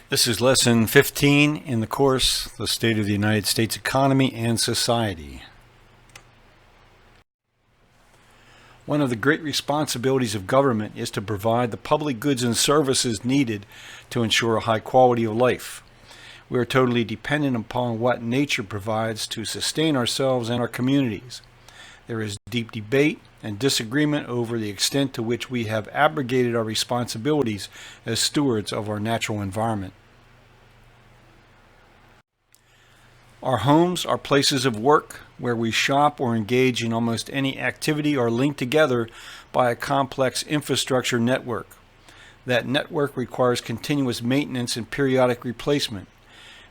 This is lesson 15 in the course, The State of the United States Economy and Society. One of the great responsibilities of government is to provide the public goods and services needed to ensure a high quality of life. We are totally dependent upon what nature provides to sustain ourselves and our communities. There is deep debate and disagreement over the extent to which we have abrogated our responsibilities as stewards of our natural environment. Our homes are places of work where we shop or engage in almost any activity are linked together by a complex infrastructure network. That network requires continuous maintenance and periodic replacement.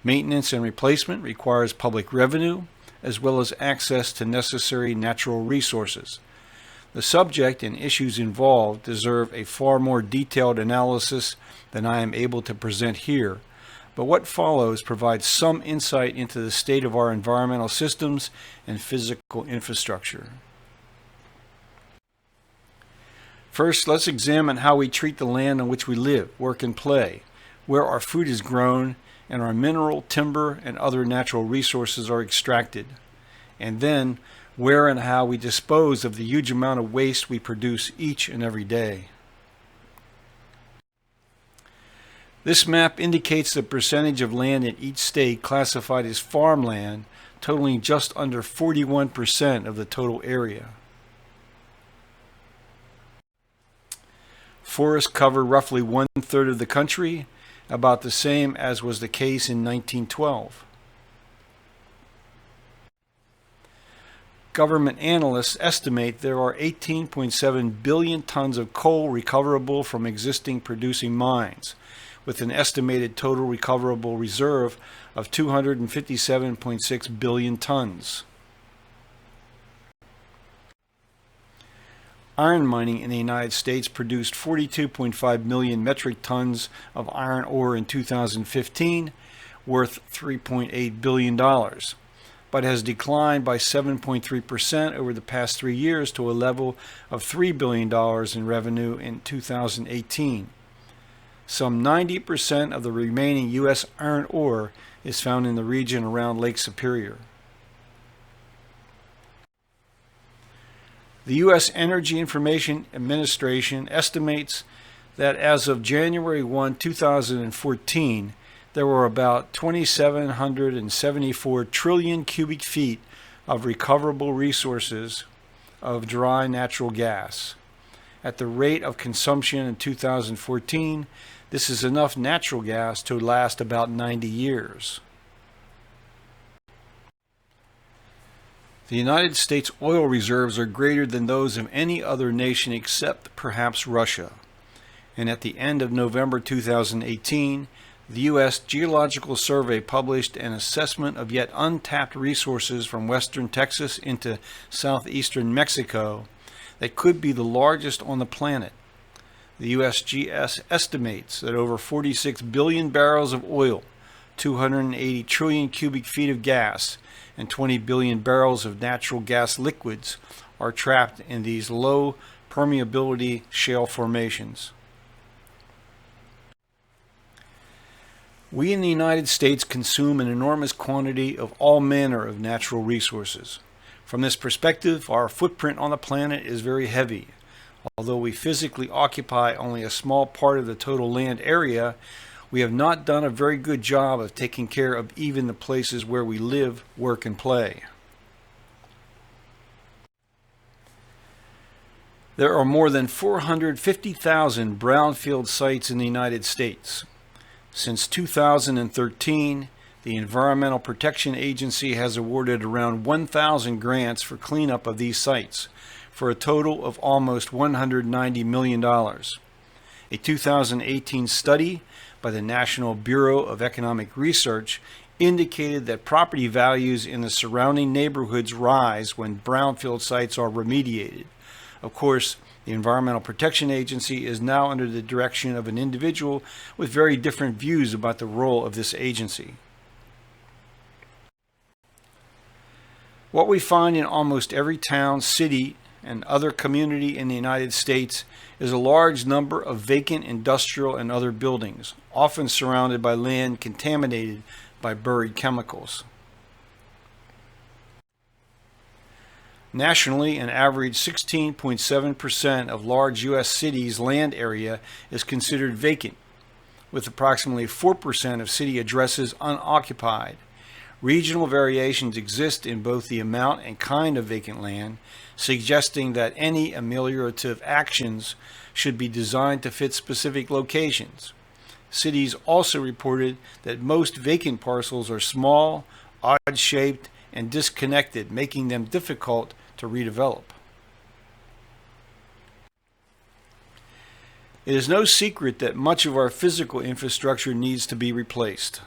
Maintenance and replacement requires public revenue, as well as access to necessary natural resources. The subject and issues involved deserve a far more detailed analysis than I am able to present here, but what follows provides some insight into the state of our environmental systems and physical infrastructure. First, let's examine how we treat the land on which we live, work, and play, where our food is grown, and our mineral, timber, and other natural resources are extracted, and then where and how we dispose of the huge amount of waste we produce each and every day. This map indicates the percentage of land in each state classified as farmland, totaling just under 41% of the total area. Forests cover roughly 1/3 of the country, about the same as was the case in 1912. Government analysts estimate there are 18.7 billion tons of coal recoverable from existing producing mines, with an estimated total recoverable reserve of 257.6 billion tons. Iron mining in the United States produced 42.5 million metric tons of iron ore in 2015, worth $3.8 billion, but has declined by 7.3% over the past 3 years to a level of $3 billion in revenue in 2018. Some 90% of the remaining U.S. iron ore is found in the region around Lake Superior. The U.S. Energy Information Administration estimates that as of January 1, 2014, there were about 2,774 trillion cubic feet of recoverable resources of dry natural gas. At the rate of consumption in 2014, this is enough natural gas to last about 90 years. The United States oil reserves are greater than those of any other nation except perhaps Russia. And at the end of November 2018, the U.S. Geological Survey published an assessment of yet untapped resources from western Texas into southeastern Mexico that could be the largest on the planet. The USGS estimates that over 46 billion barrels of oil, 280 trillion cubic feet of gas, and 20 billion barrels of natural gas liquids are trapped in these low permeability shale formations. We in the United States consume an enormous quantity of all manner of natural resources. From this perspective, our footprint on the planet is very heavy. Although we physically occupy only a small part of the total land area, we have not done a very good job of taking care of even the places where we live, work, and play. There are more than 450,000 brownfield sites in the United States. Since 2013, the Environmental Protection Agency has awarded around 1,000 grants for cleanup of these sites, for a total of almost $190 million. A 2018 study by the National Bureau of Economic Research indicated that property values in the surrounding neighborhoods rise when brownfield sites are remediated. Of course, the Environmental Protection Agency is now under the direction of an individual with very different views about the role of this agency. What we find in almost every town, city, and other community in the United States is a large number of vacant industrial and other buildings, often surrounded by land contaminated by buried chemicals. Nationally, an average 16.7% of large U.S. cities' land area is considered vacant, with approximately 4% of city addresses unoccupied. Regional variations exist in both the amount and kind of vacant land, suggesting that any ameliorative actions should be designed to fit specific locations. Cities also reported that most vacant parcels are small, odd-shaped, and disconnected, making them difficult to redevelop. It is no secret that much of our physical infrastructure needs to be replaced.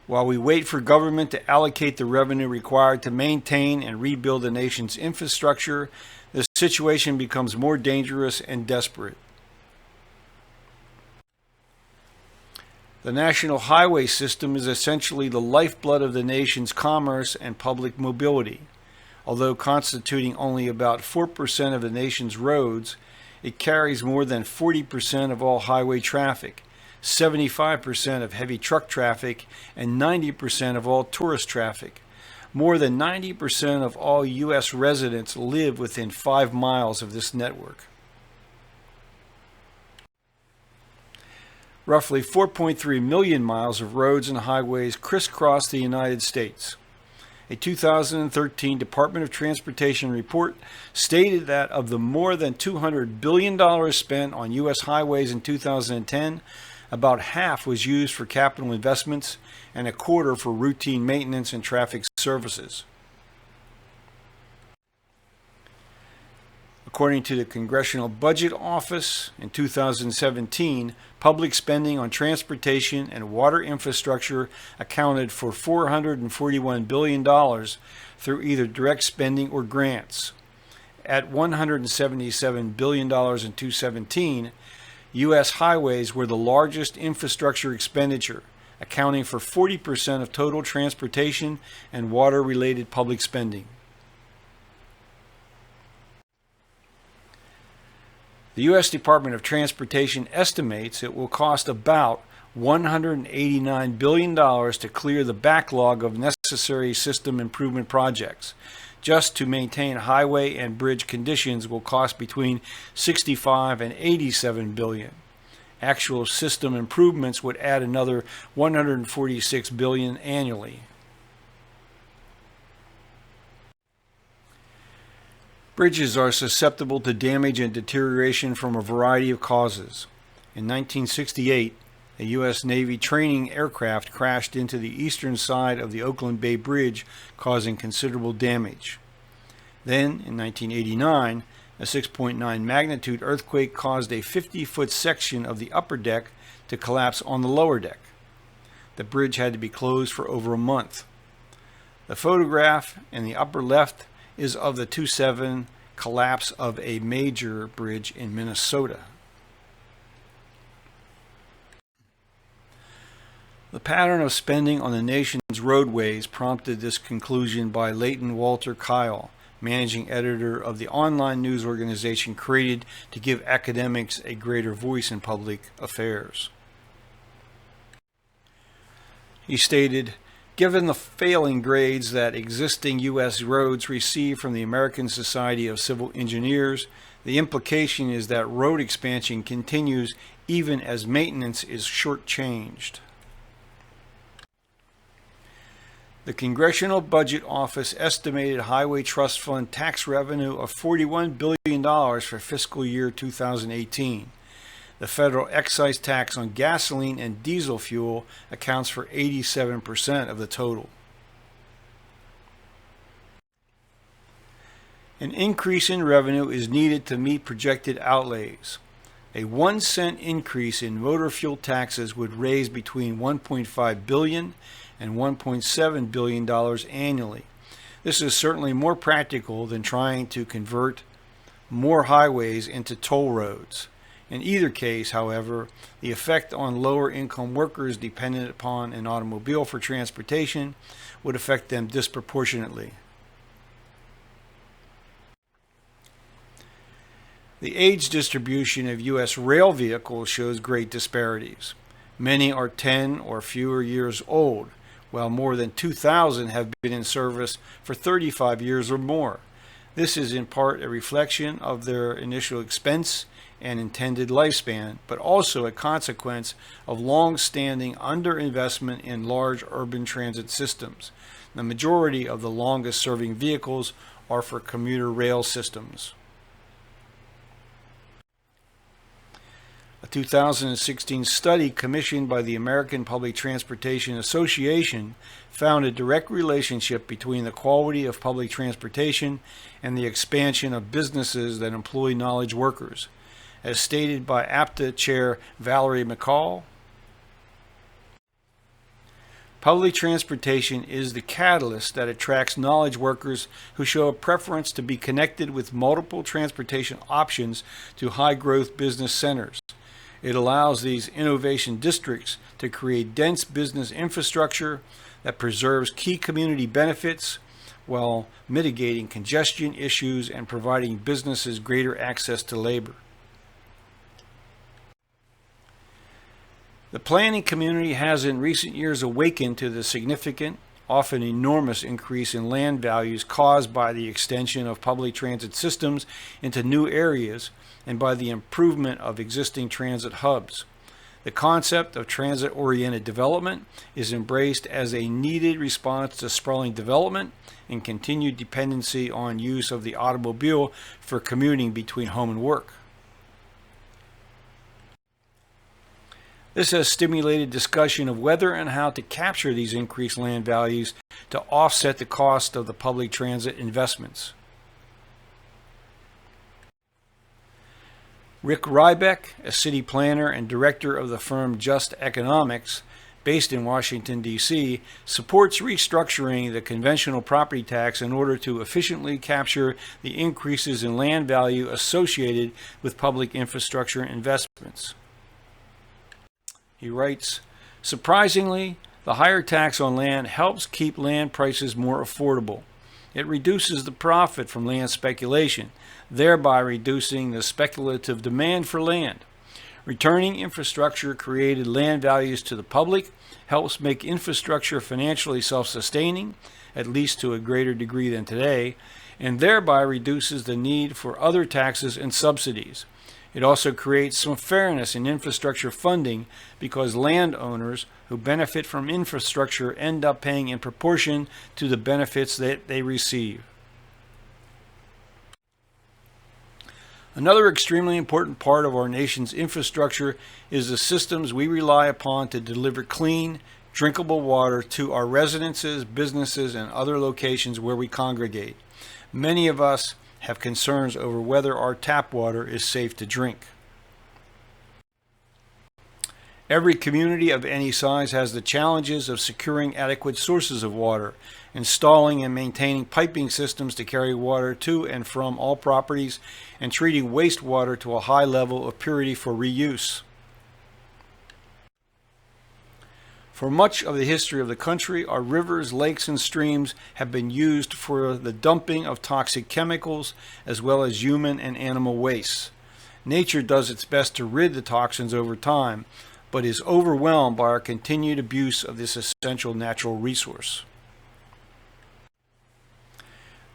While we wait for government to allocate the revenue required to maintain and rebuild the nation's infrastructure, the situation becomes more dangerous and desperate. The national highway system is essentially the lifeblood of the nation's commerce and public mobility. Although constituting only about 4% of the nation's roads, it carries more than 40% of all highway traffic, 75% of heavy truck traffic, and 90% of all tourist traffic. More than 90% of all U.S. residents live within 5 miles of this network. Roughly 4.3 million miles of roads and highways crisscross the United States. A 2013 Department of Transportation report stated that of the more than $200 billion spent on U.S. highways in 2010, about half was used for capital investments and a quarter for routine maintenance and traffic services. According to the Congressional Budget Office, in 2017, public spending on transportation and water infrastructure accounted for $441 billion through either direct spending or grants. At $177 billion in 2017, U.S. highways were the largest infrastructure expenditure, accounting for 40% of total transportation and water-related public spending. The U.S. Department of Transportation estimates it will cost about $189 billion to clear the backlog of necessary system improvement projects. Just to maintain highway and bridge conditions will cost between $65 and $87 billion. Actual system improvements would add another $146 billion annually. Bridges are susceptible to damage and deterioration from a variety of causes. In 1968, a U.S. Navy training aircraft crashed into the eastern side of the Oakland Bay Bridge, causing considerable damage. Then, in 1989, a 6.9 magnitude earthquake caused a 50-foot section of the upper deck to collapse on the lower deck. The bridge had to be closed for over a month. The photograph in the upper left is of the 2/7 collapse of a major bridge in Minnesota. The pattern of spending on the nation's roadways prompted this conclusion by Leighton Walter Kyle, managing editor of the online news organization created to give academics a greater voice in public affairs. He stated, "Given the failing grades that existing U.S. roads receive from the American Society of Civil Engineers, the implication is that road expansion continues even as maintenance is shortchanged." The Congressional Budget Office estimated Highway Trust Fund tax revenue of $41 billion for fiscal year 2018. The federal excise tax on gasoline and diesel fuel accounts for 87% of the total. An increase in revenue is needed to meet projected outlays. A 1-cent increase in motor fuel taxes would raise between $1.5 billion and $1.7 billion annually. This is certainly more practical than trying to convert more highways into toll roads. In either case, however, the effect on lower-income workers dependent upon an automobile for transportation would affect them disproportionately. The age distribution of U.S. rail vehicles shows great disparities. Many are 10 or fewer years old, while more than 2,000 have been in service for 35 years or more. This is in part a reflection of their initial expense and intended lifespan, but also a consequence of long-standing underinvestment in large urban transit systems. The majority of the longest-serving vehicles are for commuter rail systems. A 2016 study commissioned by the American Public Transportation Association found a direct relationship between the quality of public transportation and the expansion of businesses that employ knowledge workers. As stated by APTA Chair Valerie McCall, public transportation is the catalyst that attracts knowledge workers who show a preference to be connected with multiple transportation options to high-growth business centers. It allows these innovation districts to create dense business infrastructure that preserves key community benefits while mitigating congestion issues and providing businesses greater access to labor. The planning community has in recent years awakened to the significant, often enormous increase in land values caused by the extension of public transit systems into new areas and by the improvement of existing transit hubs. The concept of transit-oriented development is embraced as a needed response to sprawling development and continued dependency on use of the automobile for commuting between home and work. This has stimulated discussion of whether and how to capture these increased land values to offset the cost of the public transit investments. Rick Rybeck, a city planner and director of the firm Just Economics, based in Washington, D.C., supports restructuring the conventional property tax in order to efficiently capture the increases in land value associated with public infrastructure investments. He writes, "Surprisingly, the higher tax on land helps keep land prices more affordable. It reduces the profit from land speculation, thereby reducing the speculative demand for land. Returning infrastructure-created land values to the public helps make infrastructure financially self-sustaining, at least to a greater degree than today, and thereby reduces the need for other taxes and subsidies. It also creates some fairness in infrastructure funding because landowners who benefit from infrastructure end up paying in proportion to the benefits that they receive." Another extremely important part of our nation's infrastructure is the systems we rely upon to deliver clean, drinkable water to our residences, businesses, and other locations where we congregate. Many of us have concerns over whether our tap water is safe to drink. Every community of any size has the challenges of securing adequate sources of water, installing and maintaining piping systems to carry water to and from all properties, and treating wastewater to a high level of purity for reuse. For much of the history of the country, our rivers, lakes, and streams have been used for the dumping of toxic chemicals as well as human and animal wastes. Nature does its best to rid the toxins over time, but is overwhelmed by our continued abuse of this essential natural resource.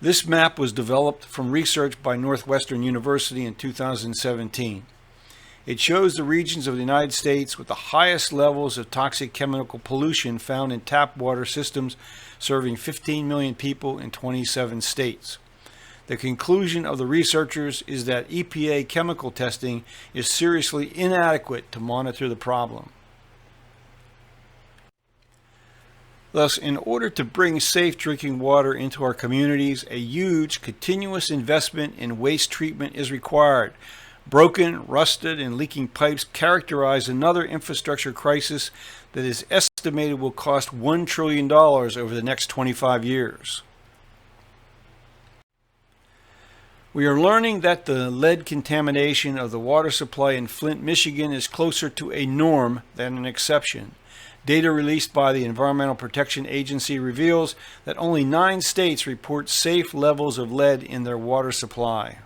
This map was developed from research by Northwestern University in 2017. It shows the regions of the United States with the highest levels of toxic chemical pollution found in tap water systems serving 15 million people in 27 states. The conclusion of the researchers is that EPA chemical testing is seriously inadequate to monitor the problem. Thus, in order to bring safe drinking water into our communities, a huge continuous investment in waste treatment is required. Broken, rusted, and leaking pipes characterize another infrastructure crisis that is estimated will cost $1 trillion over the next 25 years. We are learning that the lead contamination of the water supply in Flint, Michigan is closer to a norm than an exception. Data released by the Environmental Protection Agency reveals that only 9 states report safe levels of lead in their water supply.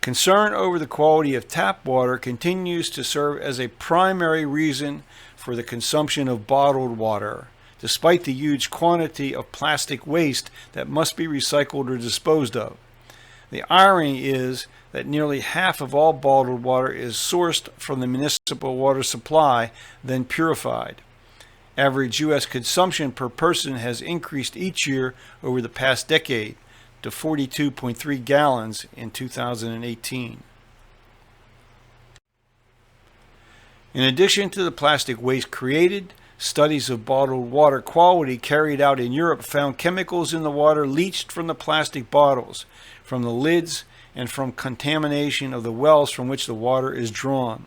Concern over the quality of tap water continues to serve as a primary reason for the consumption of bottled water, despite the huge quantity of plastic waste that must be recycled or disposed of. The irony is that nearly half of all bottled water is sourced from the municipal water supply, then purified. Average U.S. consumption per person has increased each year over the past decade to 42.3 gallons in 2018. In addition to the plastic waste created, studies of bottled water quality carried out in Europe found chemicals in the water leached from the plastic bottles, from the lids, and from contamination of the wells from which the water is drawn.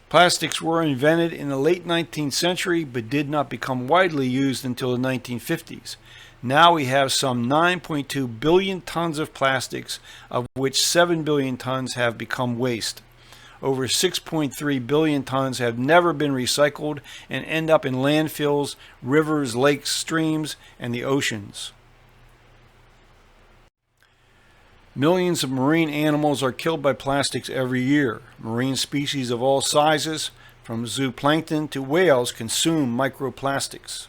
Plastics were invented in the late 19th century but did not become widely used until the 1950s. Now we have some 9.2 billion tons of plastics, of which 7 billion tons have become waste. Over 6.3 billion tons have never been recycled and end up in landfills, rivers, lakes, streams, and the oceans. Millions of marine animals are killed by plastics every year. Marine species of all sizes, from zooplankton to whales, consume microplastics.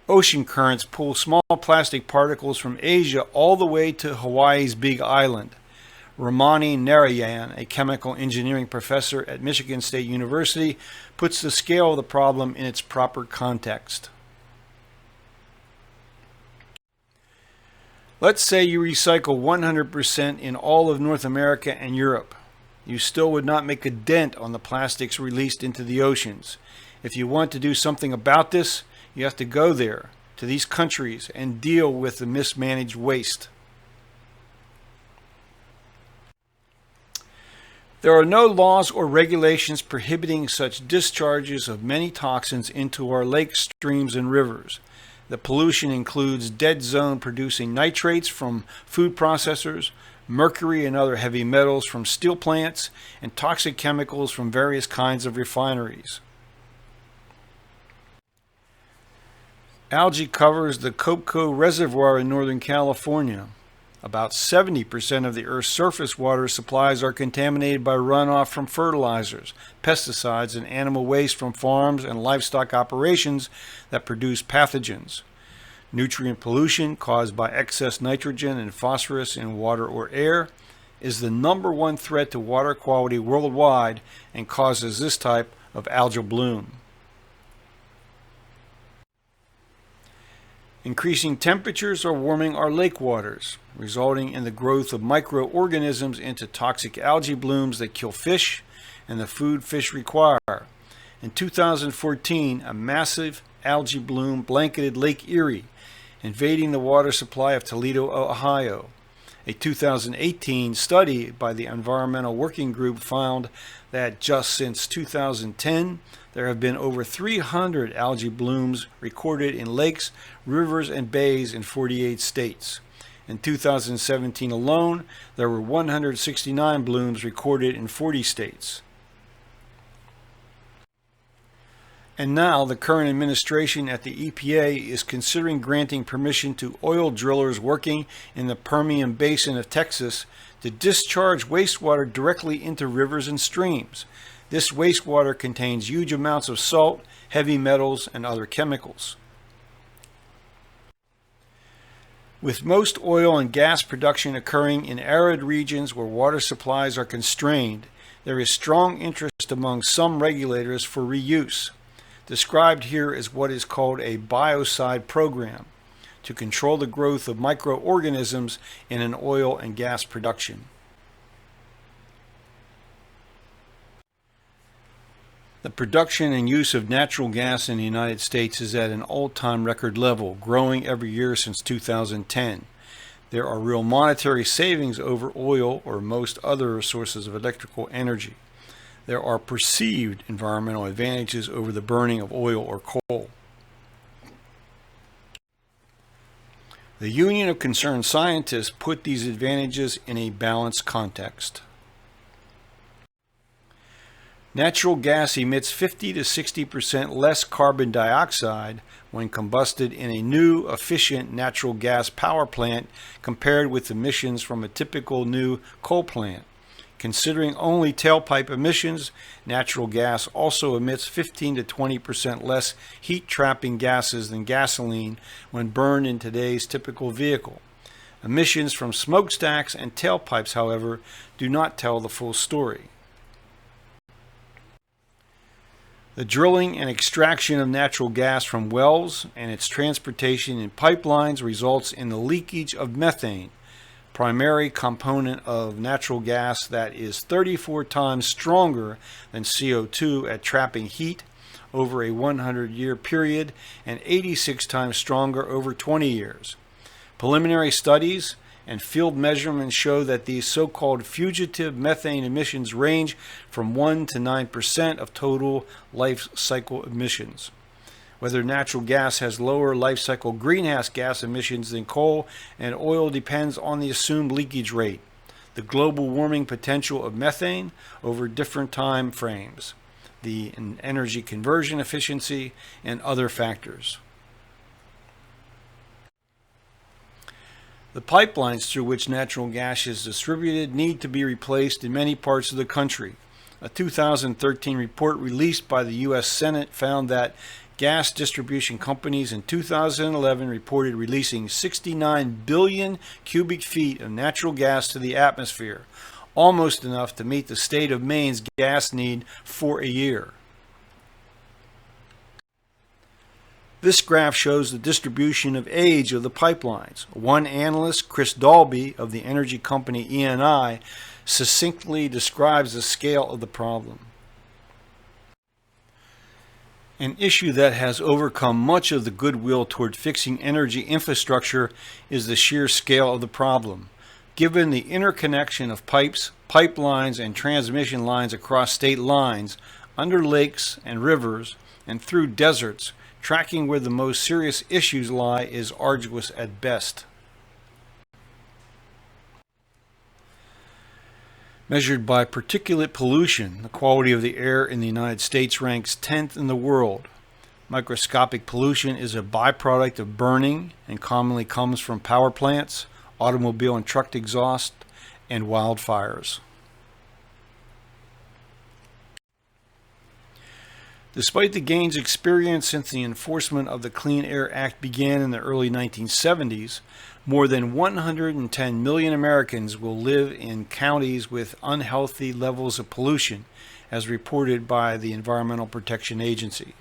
Ocean currents pull small plastic particles from Asia all the way to Hawaii's Big Island. Ramani Narayan, a chemical engineering professor at Michigan State University, puts the scale of the problem in its proper context. Let's say you recycle 100% in all of North America and Europe. You still would not make a dent on the plastics released into the oceans. If you want to do something about this, you have to go there, to these countries, and deal with the mismanaged waste. There are no laws or regulations prohibiting such discharges of many toxins into our lakes, streams, and rivers. The pollution includes dead zone producing nitrates from food processors, mercury and other heavy metals from steel plants, and toxic chemicals from various kinds of refineries. Algae covers the Copco Reservoir in Northern California. About 70% of the Earth's surface water supplies are contaminated by runoff from fertilizers, pesticides, and animal waste from farms and livestock operations that produce pathogens. Nutrient pollution caused by excess nitrogen and phosphorus in water or air is the #1 threat to water quality worldwide and causes this type of algal bloom. Increasing temperatures are warming our lake waters, resulting in the growth of microorganisms into toxic algae blooms that kill fish and the food fish require. In 2014, a massive algae bloom blanketed Lake Erie, invading the water supply of Toledo, Ohio. A 2018 study by the Environmental Working Group found that just since 2010, there have been over 300 algae blooms recorded in lakes, rivers, and bays in 48 states. In 2017 alone, there were 169 blooms recorded in 40 states. And now the current administration at the EPA is considering granting permission to oil drillers working in the Permian Basin of Texas to discharge wastewater directly into rivers and streams. This wastewater contains huge amounts of salt, heavy metals, and other chemicals. With most oil and gas production occurring in arid regions where water supplies are constrained, there is strong interest among some regulators for reuse. Described here is what is called a biocide program to control the growth of microorganisms in an oil and gas production. The production and use of natural gas in the United States is at an all-time record level, growing every year since 2010. There are real monetary savings over oil or most other sources of electrical energy. There are perceived environmental advantages over the burning of oil or coal. The Union of Concerned Scientists put these advantages in a balanced context. Natural gas emits 50 to 60% less carbon dioxide when combusted in a new, efficient natural gas power plant compared with emissions from a typical new coal plant. Considering only tailpipe emissions, natural gas also emits 15 to 20% less heat-trapping gases than gasoline when burned in today's typical vehicle. Emissions from smokestacks and tailpipes, however, do not tell the full story. The drilling and extraction of natural gas from wells and its transportation in pipelines results in the leakage of methane, primary component of natural gas that is 34 times stronger than CO2 at trapping heat over a 100-year period and 86 times stronger over 20 years. Preliminary studies and field measurements show that these so-called fugitive methane emissions range from 1 to 9% of total life cycle emissions. Whether natural gas has lower life cycle greenhouse gas emissions than coal and oil depends on the assumed leakage rate, the global warming potential of methane over different time frames, the energy conversion efficiency, and other factors. The pipelines through which natural gas is distributed need to be replaced in many parts of the country. A 2013 report released by the U.S. Senate found that gas distribution companies in 2011 reported releasing 69 billion cubic feet of natural gas to the atmosphere, almost enough to meet the state of Maine's gas need for a year. This graph shows the distribution of age of the pipelines. One analyst, Chris Dalby of the energy company ENI, succinctly describes the scale of the problem. An issue that has overcome much of the goodwill toward fixing energy infrastructure is the sheer scale of the problem. Given the interconnection of pipes, pipelines, and transmission lines across state lines, under lakes and rivers, and through deserts, tracking where the most serious issues lie is arduous at best. Measured by particulate pollution, the quality of the air in the United States ranks 10th in the world. Microscopic pollution is a byproduct of burning and commonly comes from power plants, automobile and truck exhaust, and wildfires. Despite the gains experienced since the enforcement of the Clean Air Act began in the early 1970s, more than 110 million Americans will live in counties with unhealthy levels of pollution, as reported by the Environmental Protection Agency.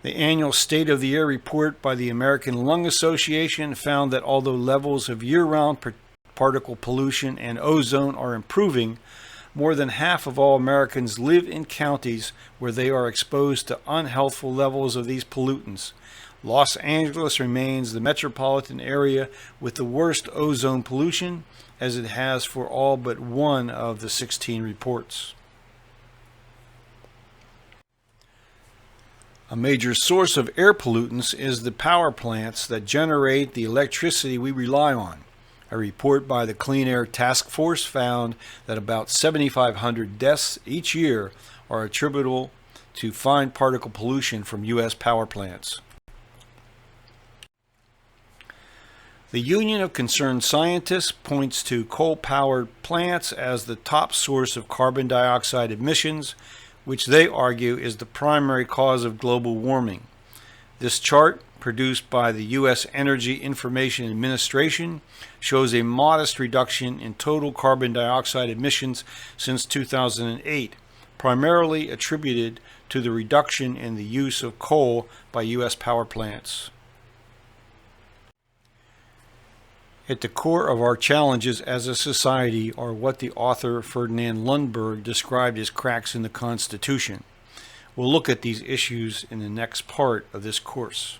The annual State of the Air report by the American Lung Association found that although levels of year-round particle pollution and ozone are improving, more than half of all Americans live in counties where they are exposed to unhealthful levels of these pollutants. Los Angeles remains the metropolitan area with the worst ozone pollution, as it has for all but one of the 16 reports. A major source of air pollutants is the power plants that generate the electricity we rely on. A report by the Clean Air Task Force found that about 7,500 deaths each year are attributable to fine particle pollution from U.S. power plants. The Union of Concerned Scientists points to coal-powered plants as the top source of carbon dioxide emissions, which they argue is the primary cause of global warming. This chart, produced by the U.S. Energy Information Administration, shows a modest reduction in total carbon dioxide emissions since 2008, primarily attributed to the reduction in the use of coal by U.S. power plants. At the core of our challenges as a society are what the author Ferdinand Lundberg described as cracks in the Constitution. We'll look at these issues in the next part of this course.